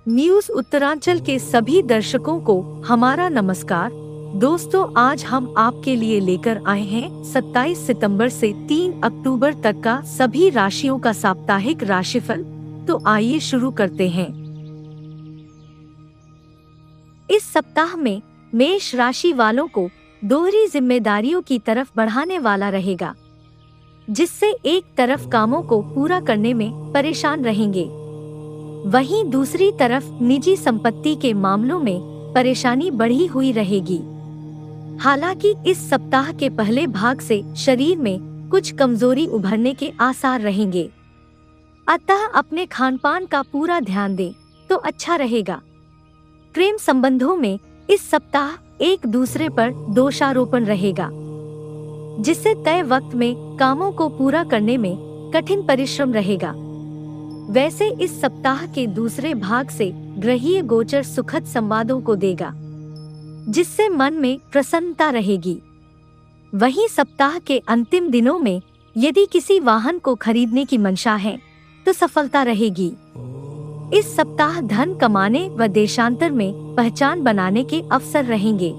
News Uttaranchal के सभी दर्शकों को हमारा नमस्कार। दोस्तों, आज हम आपके लिए लेकर आए हैं 27 सितंबर से 3 अक्टूबर तक का सभी राशियों का साप्ताहिक राशिफल। तो आइए शुरू करते हैं। इस सप्ताह में मेष राशि वालों को दोहरी जिम्मेदारियों की तरफ बढ़ाने वाला रहेगा, जिससे एक तरफ कामों को पूरा करने में परेशान रहेंगे, वहीं दूसरी तरफ निजी संपत्ति के मामलों में परेशानी बढ़ी हुई रहेगी। हालांकि इस सप्ताह के पहले भाग से शरीर में कुछ कमजोरी उभरने के आसार रहेंगे, अतः अपने खानपान का पूरा ध्यान दें तो अच्छा रहेगा। प्रेम संबंधों में इस सप्ताह एक दूसरे पर दोषारोपण रहेगा, जिससे तय वक्त में कामों को पूरा करने में कठिन परिश्रम रहेगा। वैसे इस सप्ताह के दूसरे भाग से ग्रहीय गोचर सुखद संवादों को देगा, जिससे मन में प्रसन्नता रहेगी। वहीं सप्ताह के अंतिम दिनों में यदि किसी वाहन को खरीदने की मंशा है तो सफलता रहेगी। इस सप्ताह धन कमाने व देशांतर में पहचान बनाने के अवसर रहेंगे।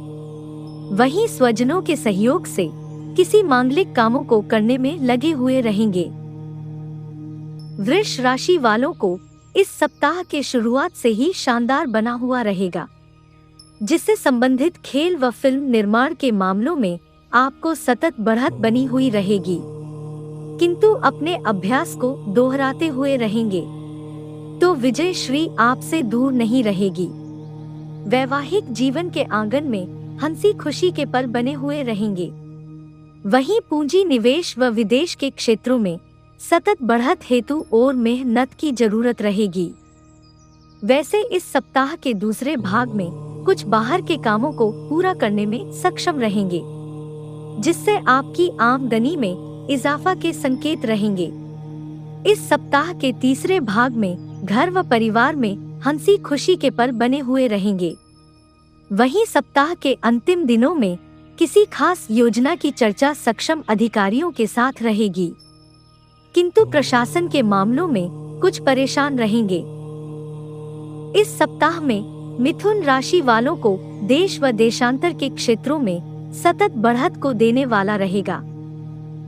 वहीं स्वजनों के सहयोग से किसी मांगलिक कामों को करने में लगे हुए रहेंगे। वृष राशि वालों को इस सप्ताह के शुरुआत से ही शानदार बना हुआ रहेगा, जिससे संबंधित खेल व फिल्म निर्माण के मामलों में आपको सतत बढ़त बनी हुई रहेगी, किंतु अपने अभ्यास को दोहराते हुए रहेंगे तो विजय श्री आपसे दूर नहीं रहेगी। वैवाहिक जीवन के आंगन में हंसी खुशी के पल बने हुए रहेंगे। वहीं पूंजी निवेश व विदेश के क्षेत्रों में सतत बढ़त हेतु और मेहनत की जरूरत रहेगी। वैसे इस सप्ताह के दूसरे भाग में कुछ बाहर के कामों को पूरा करने में सक्षम रहेंगे, जिससे आपकी आमदनी में इजाफा के संकेत रहेंगे। इस सप्ताह के तीसरे भाग में घर व परिवार में हंसी खुशी के पल बने हुए रहेंगे। वहीं सप्ताह के अंतिम दिनों में किसी खास योजना की चर्चा सक्षम अधिकारियों के साथ रहेगी, किंतु प्रशासन के मामलों में कुछ परेशान रहेंगे। इस सप्ताह में मिथुन राशि वालों को देश व देशांतर के क्षेत्रों में सतत बढ़त को देने वाला रहेगा।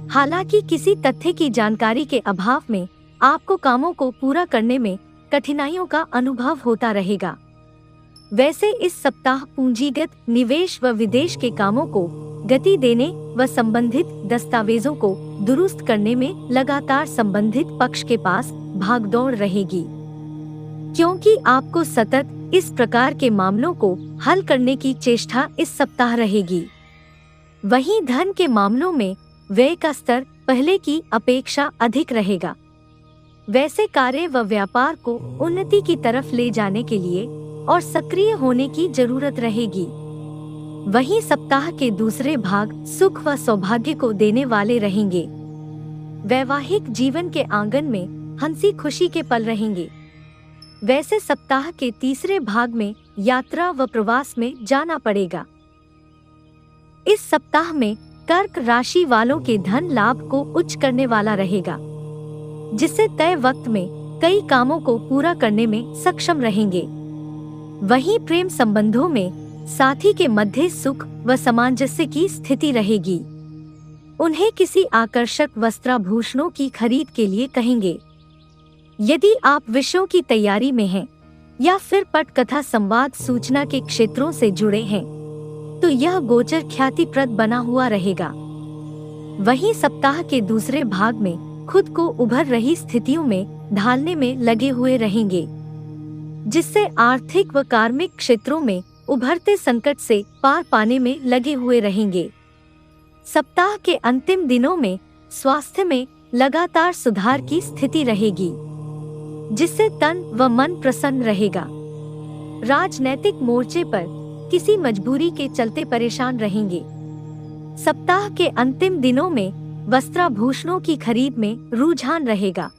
हालांकि किसी तथ्य की जानकारी के अभाव में आपको कामों को पूरा करने में कठिनाइयों का अनुभव होता रहेगा। वैसे इस सप्ताह पूंजीगत निवेश व विदेश के कामों को गति देने व संबंधित दस्तावेजों को दुरुस्त करने में लगातार संबंधित पक्ष के पास भागदौड़ रहेगी, क्योंकि आपको सतत इस प्रकार के मामलों को हल करने की चेष्टा इस सप्ताह रहेगी। वहीं धन के मामलों में व्यय का स्तर पहले की अपेक्षा अधिक रहेगा। वैसे कार्य व व्यापार को उन्नति की तरफ ले जाने के लिए और सक्रिय होने की जरूरत रहेगी। वहीं सप्ताह के दूसरे भाग सुख व सौभाग्य को देने वाले रहेंगे। वैवाहिक जीवन के आंगन में हंसी खुशी के पल रहेंगे। वैसे सप्ताह के तीसरे भाग में यात्रा व प्रवास में जाना पड़ेगा। इस सप्ताह में कर्क राशि वालों के धन लाभ को उच्च करने वाला रहेगा, जिससे तय वक्त में कई कामों को पूरा करने में सक्षम रहेंगे। वहीं प्रेम संबंधों में साथी के मध्य सुख व सामंजस्य की स्थिति रहेगी। उन्हें किसी आकर्षक वस्त्राभूषणों की खरीद के लिए कहेंगे। यदि आप विषयों की तैयारी में हैं या फिर पटकथा संवाद सूचना के क्षेत्रों से जुड़े हैं तो यह गोचर ख्यातिप्रद बना हुआ रहेगा। वहीं सप्ताह के दूसरे भाग में खुद को उभर रही स्थितियों में ढालने में लगे हुए रहेंगे, जिससे आर्थिक व कार्मिक क्षेत्रों में उभरते संकट से पार पाने में लगे हुए रहेंगे। सप्ताह के अंतिम दिनों में स्वास्थ्य में लगातार सुधार की स्थिति रहेगी, जिससे तन व मन प्रसन्न रहेगा। राजनैतिक मोर्चे पर किसी मजबूरी के चलते परेशान रहेंगे। सप्ताह के अंतिम दिनों में वस्त्राभूषणों की खरीद में रुझान रहेगा।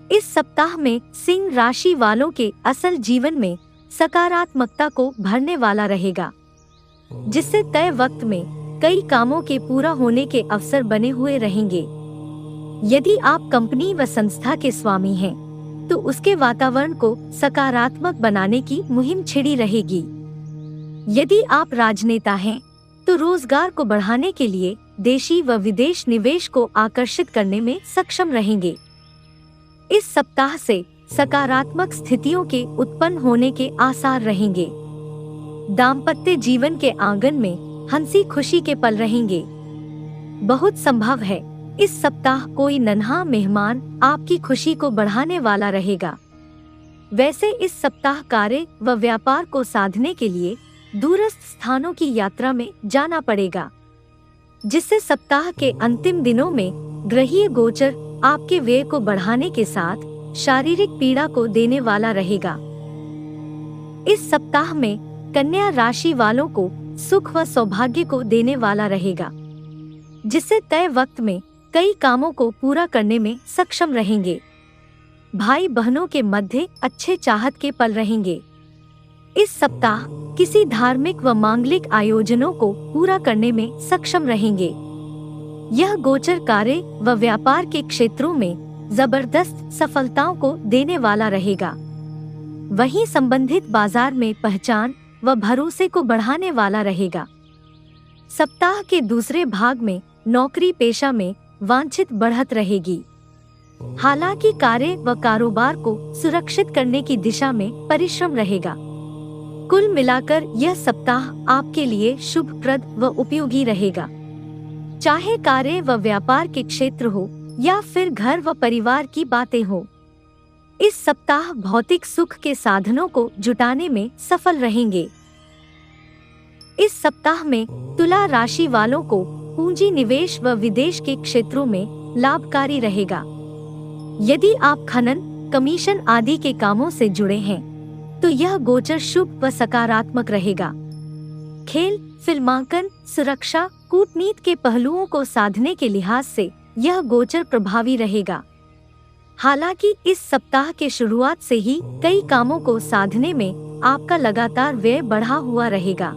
इस सप्ताह में सिंह राशि वालों के असल जीवन में सकारात्मकता को भरने वाला रहेगा, जिससे तय वक्त में कई कामों के पूरा होने के अवसर बने हुए रहेंगे। यदि आप कंपनी व संस्था के स्वामी हैं, तो उसके वातावरण को सकारात्मक बनाने की मुहिम छिड़ी रहेगी। यदि आप राजनेता हैं, तो रोजगार को बढ़ाने के लिए देशी व विदेश निवेश को आकर्षित करने में सक्षम रहेंगे। इस सप्ताह से सकारात्मक स्थितियों के उत्पन्न होने के आसार रहेंगे। दाम्पत्य जीवन के आंगन में हंसी खुशी के पल रहेंगे। बहुत संभव है इस सप्ताह कोई नन्हा मेहमान आपकी खुशी को बढ़ाने वाला रहेगा। वैसे इस सप्ताह कार्य व व्यापार को साधने के लिए दूरस्थ स्थानों की यात्रा में जाना पड़ेगा, जिससे सप्ताह के अंतिम दिनों में ग्रहीय गोचर आपके व्यय को बढ़ाने के साथ शारीरिक पीड़ा को देने वाला रहेगा। इस सप्ताह में कन्या राशि वालों को सुख व सौभाग्य को देने वाला रहेगा, जिससे तय वक्त में कई कामों को पूरा करने में सक्षम रहेंगे। भाई बहनों के मध्य अच्छे चाहत के पल रहेंगे। इस सप्ताह किसी धार्मिक व मांगलिक आयोजनों को पूरा करने में सक्षम रहेंगे। यह गोचर कार्य व व्यापार के क्षेत्रों में जबरदस्त सफलताओं को देने वाला रहेगा। वहीं संबंधित बाजार में पहचान व भरोसे को बढ़ाने वाला रहेगा। सप्ताह के दूसरे भाग में नौकरी पेशा में वांछित बढ़त रहेगी। हालांकि कार्य व कारोबार को सुरक्षित करने की दिशा में परिश्रम रहेगा। कुल मिलाकर यह सप्ताह आपके लिए शुभप्रद व उपयोगी रहेगा। चाहे कार्य व व्यापार के क्षेत्र हो या फिर घर व परिवार की बातें हो, इस सप्ताह भौतिक सुख के साधनों को जुटाने में सफल रहेंगे। इस सप्ताह में तुला राशि वालों को पूंजी निवेश व विदेश के क्षेत्रों में लाभकारी रहेगा। यदि आप खनन, कमीशन आदि के कामों से जुड़े हैं, तो यह गोचर शुभ व सकारात्मक रहेगा। खेल, फिल्मांकन, सुरक्षा, कूटनीति के पहलुओं को साधने के लिहाज से यह गोचर प्रभावी रहेगा। हालांकि इस सप्ताह के शुरुआत से ही कई कामों को साधने में आपका लगातार व्यय बढ़ा हुआ रहेगा।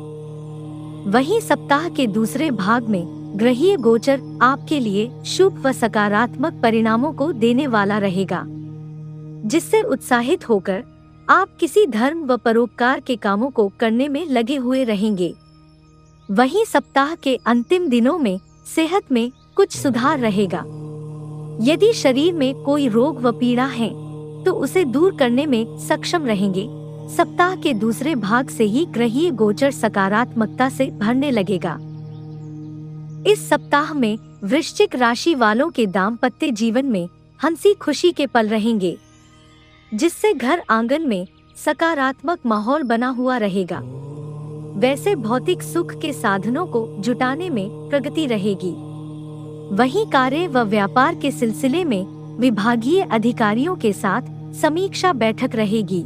वहीं सप्ताह के दूसरे भाग में ग्रहीय गोचर आपके लिए शुभ व सकारात्मक परिणामों को देने वाला रहेगा, जिससे उत्साहित होकर आप किसी धर्म व परोपकार के कामों को करने में लगे हुए रहेंगे। वहीं सप्ताह के अंतिम दिनों में सेहत में कुछ सुधार रहेगा। यदि शरीर में कोई रोग व पीड़ा है, तो उसे दूर करने में सक्षम रहेंगे। सप्ताह के दूसरे भाग से ही ग्रहीय गोचर सकारात्मकता से भरने लगेगा। इस सप्ताह में वृश्चिक राशि वालों के दाम्पत्य जीवन में हंसी खुशी के पल रहेंगे, जिससे घर आंगन में सकारात्मक माहौल बना हुआ रहेगा। वैसे भौतिक सुख के साधनों को जुटाने में प्रगति रहेगी। वहीं कार्य व व्यापार के सिलसिले में विभागीय अधिकारियों के साथ समीक्षा बैठक रहेगी,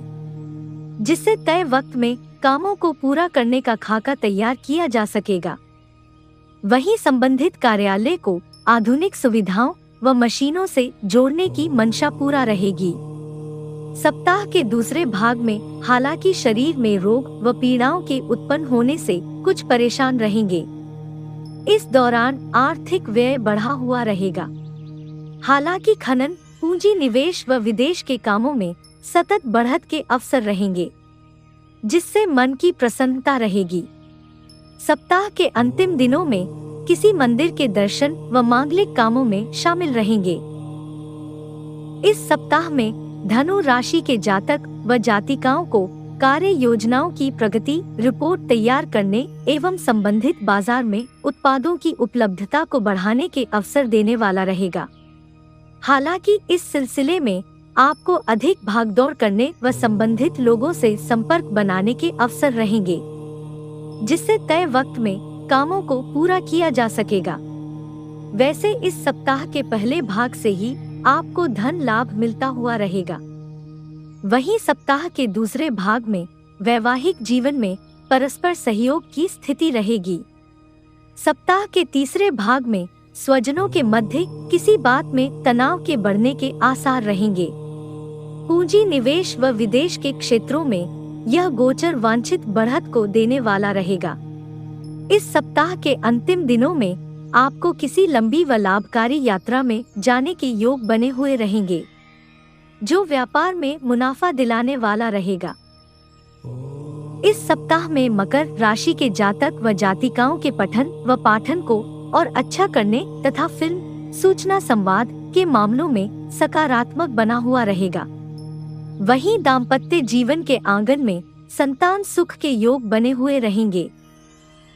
जिससे तय वक्त में कामों को पूरा करने का खाका तैयार किया जा सकेगा। वहीं संबंधित कार्यालय को आधुनिक सुविधाओं व मशीनों से जोड़ने की मंशा पूरा रहेगी। सप्ताह के दूसरे भाग में हालांकि शरीर में रोग व पीड़ाओं के उत्पन्न होने से कुछ परेशान रहेंगे। इस दौरान आर्थिक व्यय बढ़ा हुआ रहेगा। हालांकि खनन, पूंजी निवेश व विदेश के कामों में सतत बढ़त के अवसर रहेंगे, जिससे मन की प्रसन्नता रहेगी। सप्ताह के अंतिम दिनों में किसी मंदिर के दर्शन व मांगलिक कामों में शामिल रहेंगे। इस सप्ताह में धनु राशि के जातक व जातिकाओं को कार्य योजनाओं की प्रगति रिपोर्ट तैयार करने एवं संबंधित बाजार में उत्पादों की उपलब्धता को बढ़ाने के अवसर देने वाला रहेगा। हालांकि इस सिलसिले में आपको अधिक भागदौड़ करने व संबंधित लोगों से संपर्क बनाने के अवसर रहेंगे, जिससे तय वक्त में कामों को पूरा किया जा सकेगा। वैसे इस सप्ताह के पहले भाग से ही आपको धन लाभ मिलता हुआ रहेगा। वहीं सप्ताह के दूसरे भाग में वैवाहिक जीवन में परस्पर सहयोग की स्थिति रहेगी। सप्ताह के तीसरे भाग में स्वजनों के मध्य किसी बात में तनाव के बढ़ने के आसार रहेंगे। पूंजी निवेश व विदेश के क्षेत्रों में यह गोचर वांछित बढ़त को देने वाला रहेगा। इस सप्ताह के अंतिम दिनों में आपको किसी लंबी व लाभकारी यात्रा में जाने के योग बने हुए रहेंगे, जो व्यापार में मुनाफा दिलाने वाला रहेगा। इस सप्ताह में मकर राशि के जातक व जातिकाओं के पठन व पाठन को और अच्छा करने तथा फिल्म, सूचना, संवाद के मामलों में सकारात्मक बना हुआ रहेगा। वहीं दाम्पत्य जीवन के आंगन में संतान सुख के योग बने हुए रहेंगे,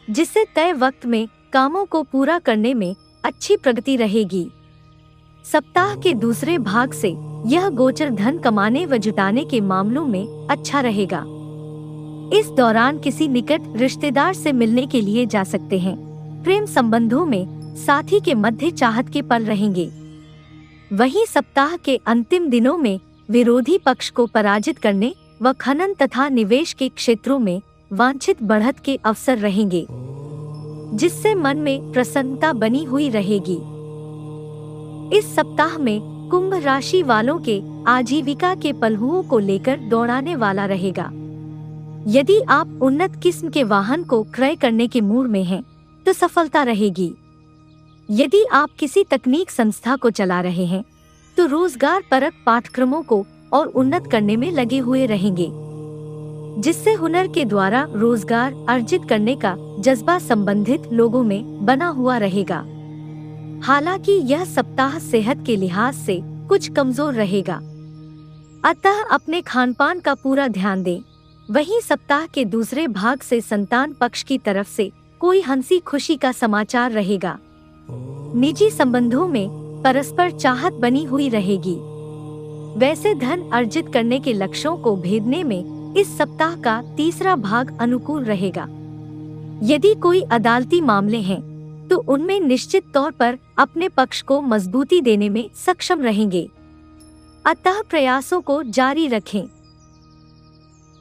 जिससे तय वक्त में कामों को पूरा करने में अच्छी प्रगति रहेगी। सप्ताह के दूसरे भाग से यह गोचर धन कमाने व जुटाने के मामलों में अच्छा रहेगा। इस दौरान किसी निकट रिश्तेदार से मिलने के लिए जा सकते हैं। प्रेम संबंधों में साथी के मध्य चाहत के पल रहेंगे। वहीं सप्ताह के अंतिम दिनों में विरोधी पक्ष को पराजित करने व खनन तथा निवेश के क्षेत्रों में वांछित बढ़त के अवसर रहेंगे, जिससे मन में प्रसन्नता बनी हुई रहेगी। इस सप्ताह में कुंभ राशि वालों के आजीविका के पहलुओं को लेकर दौड़ाने वाला रहेगा। यदि आप उन्नत किस्म के वाहन को क्रय करने के मूड में हैं, तो सफलता रहेगी। यदि आप किसी तकनीक संस्था को चला रहे हैं, तो रोजगार परक पाठ्यक्रमों को और उन्नत करने में लगे हुए रहेंगे, जिससे हुनर के द्वारा रोजगार अर्जित करने का जज्बा संबंधित लोगों में बना हुआ रहेगा। हालांकि यह सप्ताह सेहत के लिहाज से कुछ कमजोर रहेगा, अतः अपने खानपान का पूरा ध्यान दें। वहीं सप्ताह के दूसरे भाग से संतान पक्ष की तरफ से कोई हंसी खुशी का समाचार रहेगा। निजी संबंधों में परस्पर चाहत बनी हुई रहेगी। वैसे धन अर्जित करने के लक्ष्यों को भेदने में इस सप्ताह का तीसरा भाग अनुकूल रहेगा। यदि कोई अदालती मामले हैं, तो उनमें निश्चित तौर पर अपने पक्ष को मजबूती देने में सक्षम रहेंगे, अतः प्रयासों को जारी रखें।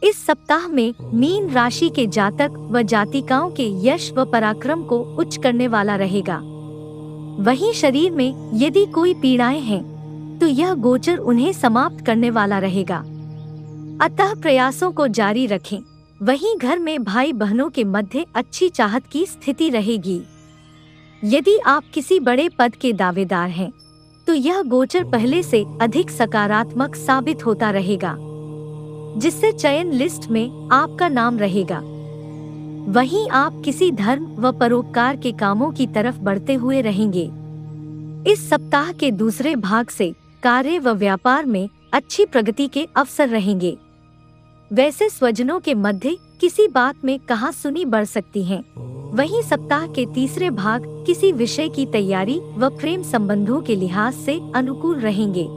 इस सप्ताह में मीन राशि के जातक व जातिकाओं के यश व पराक्रम को उच्च करने वाला रहेगा। वहीं शरीर में यदि कोई पीड़ाएं हैं, तो यह गोचर उन्हें समाप्त करने वाला रहेगा, अतः प्रयासों को जारी रखें। वहीं घर में भाई बहनों के मध्य अच्छी चाहत की स्थिति रहेगी। यदि आप किसी बड़े पद के दावेदार हैं, तो यह गोचर पहले से अधिक सकारात्मक साबित होता रहेगा, जिससे चयन लिस्ट में आपका नाम रहेगा। वहीं आप किसी धर्म व परोपकार के कामों की तरफ बढ़ते हुए रहेंगे। इस सप्ताह के दूसरे भाग से कार्य व व्यापार में अच्छी प्रगति के अवसर रहेंगे। वैसे स्वजनों के मध्य किसी बात में कहासुनी बढ़ सकती है। वहीं सप्ताह के तीसरे भाग किसी विषय की तैयारी व प्रेम संबंधों के लिहाज से अनुकूल रहेंगे।